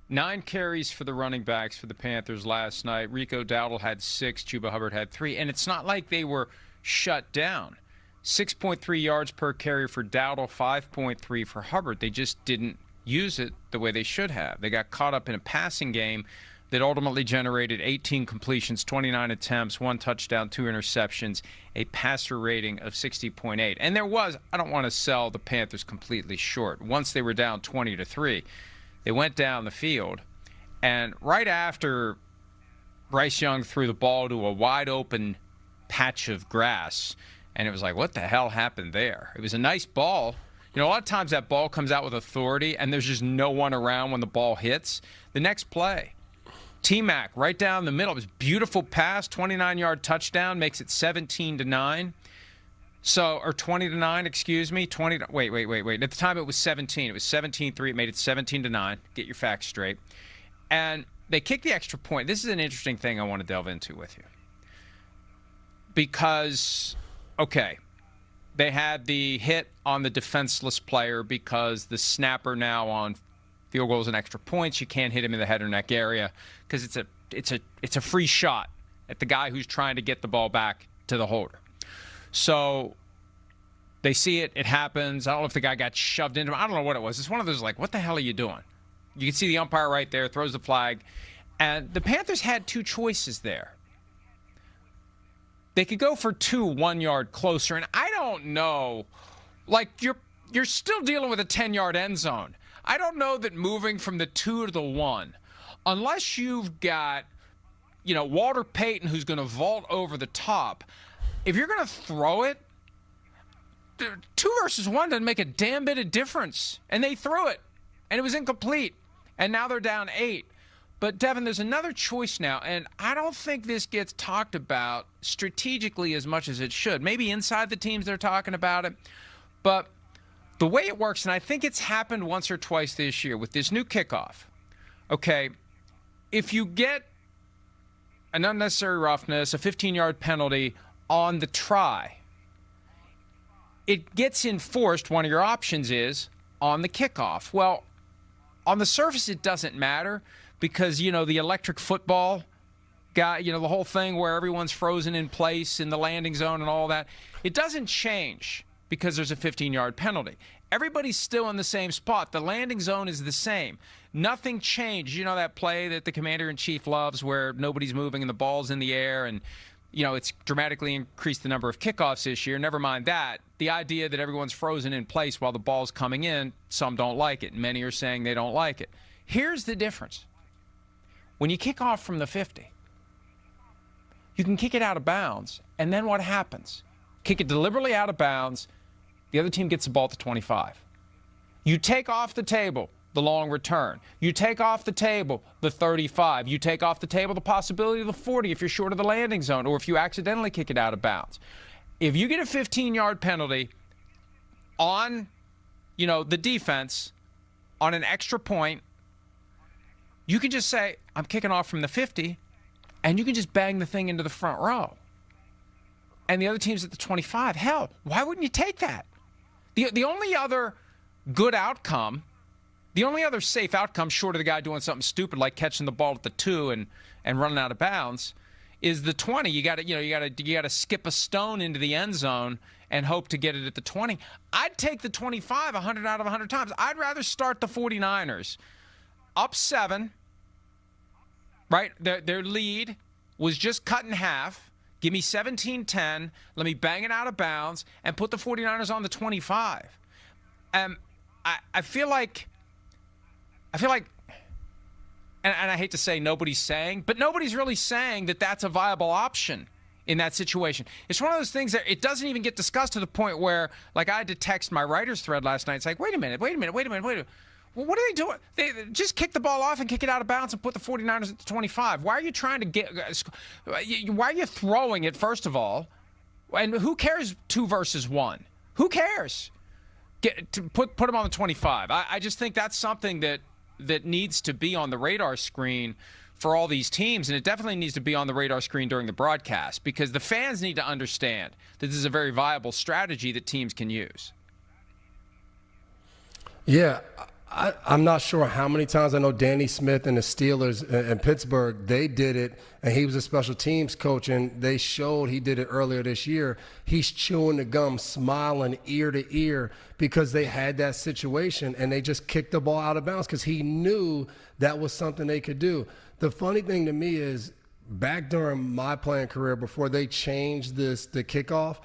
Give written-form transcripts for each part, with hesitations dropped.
9 carries for the running backs for the Panthers last night. Rico Dowdle had 6. Chuba Hubbard had 3. And it's not like they were shut down. 6.3 yards per carry for Dowdle, 5.3 for Hubbard. They just didn't use it the way they should have. They got caught up in a passing game that ultimately generated 18 completions, 29 attempts, 1 touchdown, 2 interceptions, a passer rating of 60.8. And there was, I don't want to sell the Panthers completely short. Once they were down 20-3, they went down the field, and right after Bryce Young threw the ball to a wide open patch of grass, and it was like, what the hell happened there? It was a nice ball. You know, a lot of times that ball comes out with authority, and there's just no one around when the ball hits. The next play, T-Mac right down the middle. It was a beautiful pass, 29-yard touchdown, makes it 17-9. So, or 20-9, excuse me. Wait. At the time it was 17. It was 17-3. It made it 17-9. Get your facts straight. And they kicked the extra point. This is an interesting thing I want to delve into with you. Because, okay, they had the hit on the defenseless player because the snapper now on field goals and extra points, you can't hit him in the head or neck area because it's a free shot at the guy who's trying to get the ball back to the holder. So they see it. It happens. I don't know if the guy got shoved into him. I don't know what it was. It's one of those like, what the hell are you doing? You can see the umpire right there, throws the flag. And the Panthers had 2 choices there. They could go for 2 1 yard closer. And I don't know. Like, you're still dealing with a 10-yard end zone. I don't know that moving from the 2 to the 1, unless you've got, Walter Payton who's going to vault over the top, if you're going to throw it, 2 versus 1 doesn't make a damn bit of difference. And they threw it, and it was incomplete. And now they're down 8. But, Devin, there's another choice now, and I don't think this gets talked about strategically as much as it should. Maybe inside the teams they're talking about it. But the way it works, and I think it's happened once or twice this year with this new kickoff, okay, if you get an unnecessary roughness, a 15-yard penalty on the try, it gets enforced. One of your options is on the kickoff. Well, on the surface, it doesn't matter because, the electric football guy, the whole thing where everyone's frozen in place in the landing zone and all that, it doesn't change because there's a 15-yard penalty. Everybody's still in the same spot. The landing zone is the same. Nothing changed. You know that play that the commander-in-chief loves where nobody's moving and the ball's in the air and, it's dramatically increased the number of kickoffs this year. Never mind that. The idea that everyone's frozen in place while the ball's coming in, some don't like it. Many are saying they don't like it. Here's the difference. When you kick off from the 50, you can kick it out of bounds, and then what happens? Kick it deliberately out of bounds, the other team gets the ball at the 25. You take off the table the long return. You take off the table the 35. You take off the table the possibility of the 40 if you're short of the landing zone or if you accidentally kick it out of bounds. If you get a 15-yard penalty on, the defense on an extra point, you can just say, I'm kicking off from the 50, and you can just bang the thing into the front row. And the other team's at the 25. Hell, why wouldn't you take that? The only other good outcome, the only other safe outcome short of the guy doing something stupid like catching the ball at the 2 and running out of bounds is the 20. You got to skip a stone into the end zone and hope to get it at the 20. I'd take the 25 100 out of 100 times. I'd rather start the 49ers up 7, right? Their lead was just cut in half. Give me 17-10. Let me bang it out of bounds and put the 49ers on the 25. I feel like, and I hate to say nobody's saying, but nobody's really saying that that's a viable option in that situation. It's one of those things that it doesn't even get discussed to the point where, like, I had to text my writer's thread last night. It's like, wait a minute. Well, what are they doing? They just kick the ball off and kick it out of bounds and put the 49ers at the 25. Why are you trying to why are you throwing it, first of all? And who cares 2 versus 1? Who cares? Put them on the 25. I just think that's something that needs to be on the radar screen for all these teams, and it definitely needs to be on the radar screen during the broadcast because the fans need to understand that this is a very viable strategy that teams can use. Yeah, I'm not sure how many times. I know Danny Smith and the Steelers in Pittsburgh, they did it, and he was a special teams coach, and they showed he did it earlier this year. He's chewing the gum, smiling ear to ear because they had that situation, and they just kicked the ball out of bounds because he knew that was something they could do. The funny thing to me is back during my playing career before they changed the kickoff,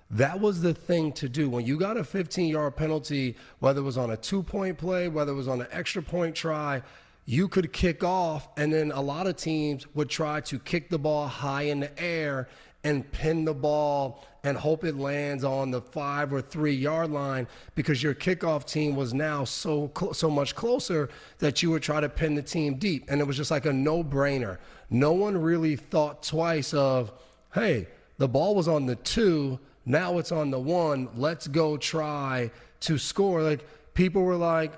that was the thing to do. When you got a 15-yard penalty, whether it was on a 2-point play, whether it was on an extra point try, you could kick off, and then a lot of teams would try to kick the ball high in the air and pin the ball and hope it lands on the 5 or 3 yard line because your kickoff team was now so much closer that you would try to pin the team deep. And it was just like a no-brainer. No one really thought twice of, hey, the ball was on the 2, now it's on the 1. Let's go try to score. Like, people were like,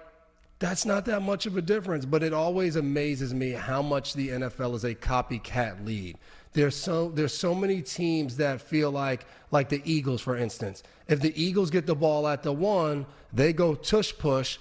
that's not that much of a difference. But it always amazes me how much the NFL is a copycat league. There's so many teams that feel like the Eagles, for instance. If the Eagles get the ball at the 1, they go tush push.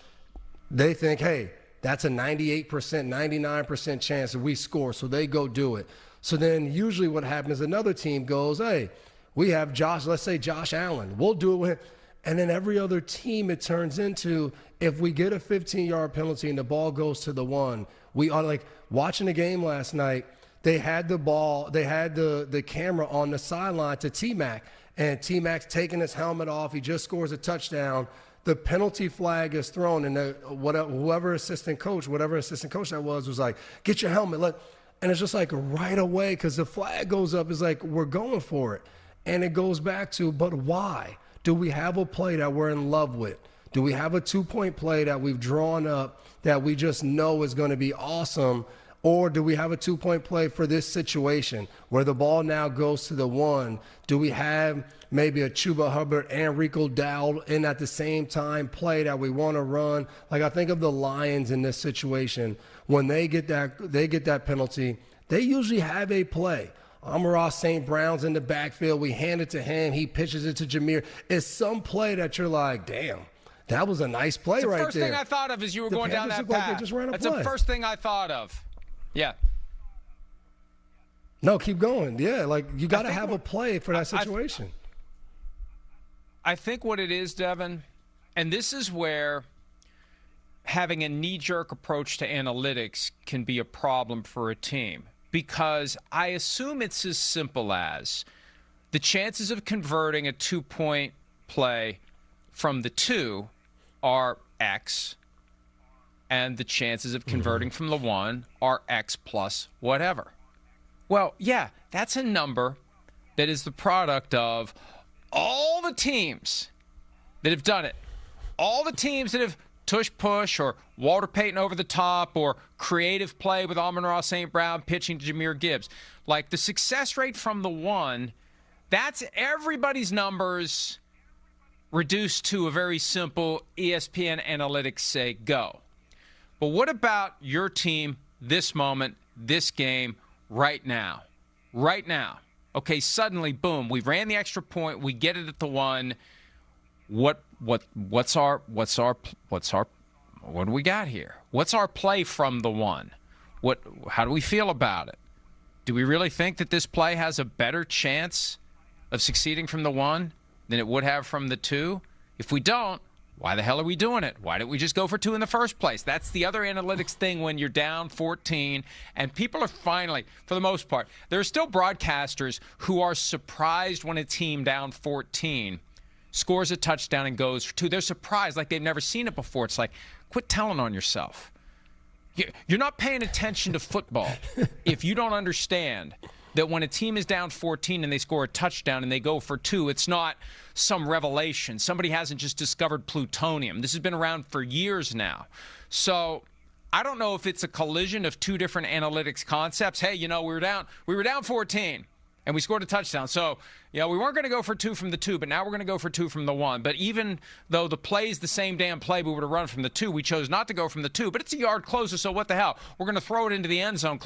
They think, hey, that's a 98%, 99% chance that we score. So they go do it. So then usually what happens, another team goes, hey, we have Josh, let's say Josh Allen. We'll do it with him. And then every other team, it turns into, if we get a 15-yard penalty and the ball goes to the 1, we are like watching the game last night. They had the ball, they had the camera on the sideline to T-Mac, and T-Mac's taking his helmet off. He just scores a touchdown. The penalty flag is thrown, and whatever assistant coach that was like, get your helmet. And it's just like right away, because the flag goes up, it's like, we're going for it. And it goes back to, but why? Do we have a play that we're in love with? Do we have a 2-point play that we've drawn up that we just know is going to be awesome? Or do we have a 2-point play for this situation where the ball now goes to the 1? Do we have maybe a Chuba Hubbard and Rico Dowd in at the same time play that we want to run? Like, I think of the Lions in this situation. When they get that penalty, they usually have a play. Amon-Ra St. Brown's in the backfield. We hand it to him. He pitches it to Jameer. It's some play that you're like, damn, that was a nice play right there. The first thing I thought of as you were going down that path. Like they just ran a That's play. the first thing I thought of. Yeah. No, keep going. Yeah, like you got to have a play for that situation. I think what it is, Devin, and this is where having a knee-jerk approach to analytics can be a problem for a team. Because I assume it's as simple as the chances of converting a 2-point play from the 2 are X, and the chances of converting from the 1 are X plus whatever. Well, yeah, that's a number that is the product of all the teams that have done it, all the teams that have tush push or Walter Payton over the top or creative play with Amon-Ra St. Brown pitching to Jahmyr Gibbs. Like, the success rate from the 1, that's everybody's numbers reduced to a very simple ESPN analytics say go. But what about your team, this moment, this game, right now? Right now. Okay, suddenly, boom, we ran the extra point, we get it at the 1. What do we got here? What's our play from the 1? How do we feel about it? Do we really think that this play has a better chance of succeeding from the 1 than it would have from the 2? If we don't, why the hell are we doing it? Why didn't we just go for 2 in the first place? That's the other analytics thing when you're down 14, and people are finally, for the most part, there are still broadcasters who are surprised when a team down 14 scores a touchdown and goes for 2. They're surprised like they've never seen it before. It's like, quit telling on yourself. You're not paying attention to football if you don't understand that when a team is down 14 and they score a touchdown and they go for 2, it's not some revelation. Somebody hasn't just discovered plutonium. This has been around for years now. So I don't know if it's a collision of 2 different analytics concepts. Hey, we were down 14. And we scored a touchdown. So, we weren't going to go for 2 from the 2, but now we're going to go for 2 from the 1. But even though the play is the same damn play we would have run from the 2, we chose not to go from the 2. But it's a yard closer, so what the hell? We're going to throw it into the end zone.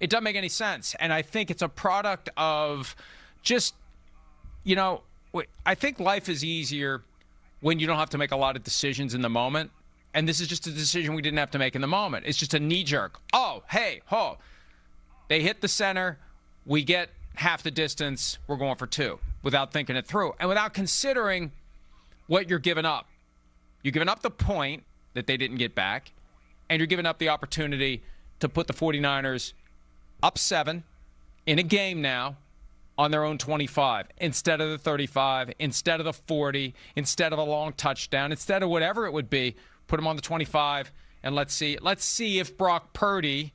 It doesn't make any sense. And I think it's a product of just, I think life is easier when you don't have to make a lot of decisions in the moment. And this is just a decision we didn't have to make in the moment. It's just a knee-jerk. Oh, hey, ho. They hit the center. We get half the distance. We're going for 2 without thinking it through and without considering what you're giving up. You're giving up the point that they didn't get back, and you're giving up the opportunity to put the 49ers up 7 in a game now on their own 25 instead of the 35, instead of the 40, instead of a long touchdown, instead of whatever it would be. Put them on the 25, and let's see if Brock Purdy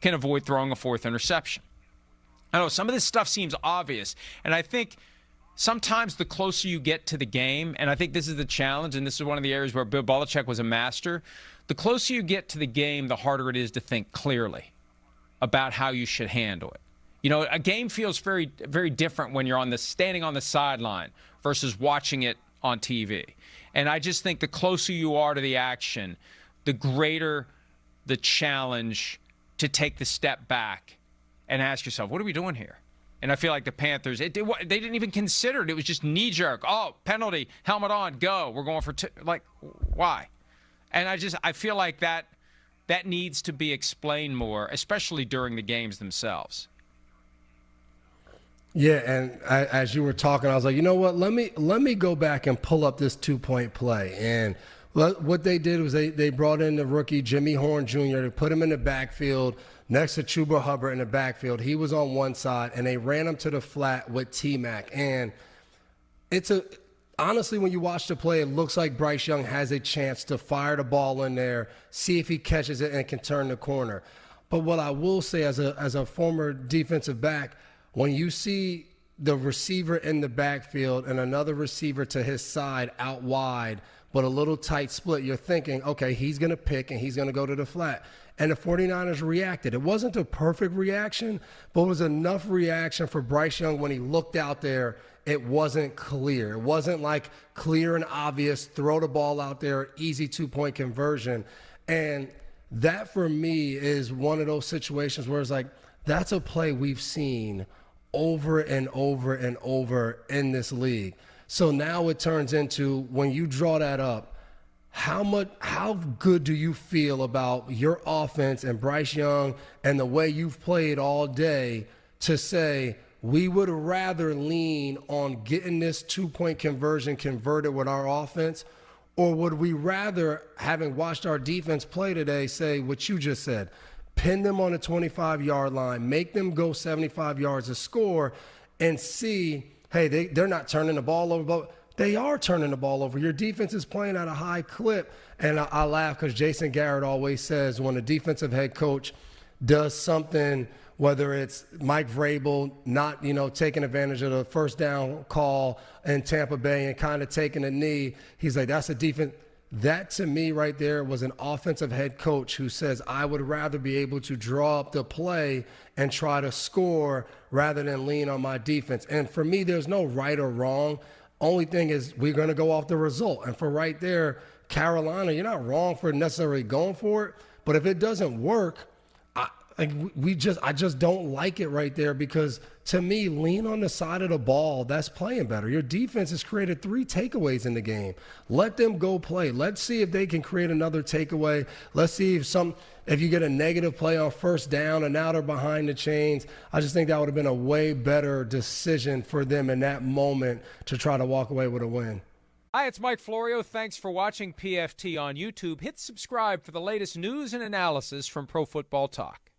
can avoid throwing a 4th interception. I know some of this stuff seems obvious, and I think sometimes the closer you get to the game, and I think this is the challenge, and this is one of the areas where Bill Belichick was a master, the closer you get to the game, the harder it is to think clearly about how you should handle it. You know, a game feels very, very different when you're standing on the sideline versus watching it on TV. And I just think the closer you are to the action, the greater the challenge to take the step back and ask yourself, what are we doing here? And I feel like the Panthers, they didn't even consider it. It was just knee-jerk. Oh, penalty, helmet on, go. We're going for 2. Like, why? And I feel like that needs to be explained more, especially during the games themselves. Yeah, and as you were talking, I was like, you know what? Let me go back and pull up this 2-point play. And what they did was they brought in the rookie Jimmy Horn Jr. to put him in the backfield next to Chuba Hubbard in the backfield. He was on one side, and they ran him to the flat with T-Mac. And honestly, when you watch the play, it looks like Bryce Young has a chance to fire the ball in there, see if he catches it and can turn the corner. But what I will say as a former defensive back, when you see the receiver in the backfield and another receiver to his side out wide, but a little tight split, you're thinking, okay, he's going to pick and he's going to go to the flat. And the 49ers reacted. It wasn't a perfect reaction, but it was enough reaction for Bryce Young when he looked out there. It wasn't clear. It wasn't like clear and obvious, throw the ball out there, easy 2-point conversion. And that for me is one of those situations where it's like, that's a play we've seen over and over and over in this league. So now it turns into, when you draw that up, how good do you feel about your offense and Bryce Young and the way you've played all day to say, we would rather lean on getting this 2-point conversion converted with our offense, or would we rather, having watched our defense play today, say what you just said, pin them on the 25-yard line, make them go 75 yards to score, and see, hey, they're not turning the ball over, but they are turning the ball over. Your defense is playing at a high clip. And I laugh because Jason Garrett always says when a defensive head coach does something, whether it's Mike Vrabel not, taking advantage of the first down call in Tampa Bay and kind of taking a knee, he's like, that's a defense. That, to me, right there, was an offensive head coach who says, I would rather be able to draw up the play and try to score rather than lean on my defense. And for me, there's no right or wrong. Only thing is we're going to go off the result. And for right there, Carolina, you're not wrong for necessarily going for it. But if it doesn't work, I just don't like it right there, because to me, lean on the side of the ball that's playing better. Your defense has created 3 takeaways in the game. Let them go play. Let's see if they can create another takeaway. Let's see if you get a negative play on first down and now they're behind the chains. I just think that would have been a way better decision for them in that moment to try to walk away with a win. Hi, it's Mike Florio. Thanks for watching PFT on YouTube. Hit subscribe for the latest news and analysis from Pro Football Talk.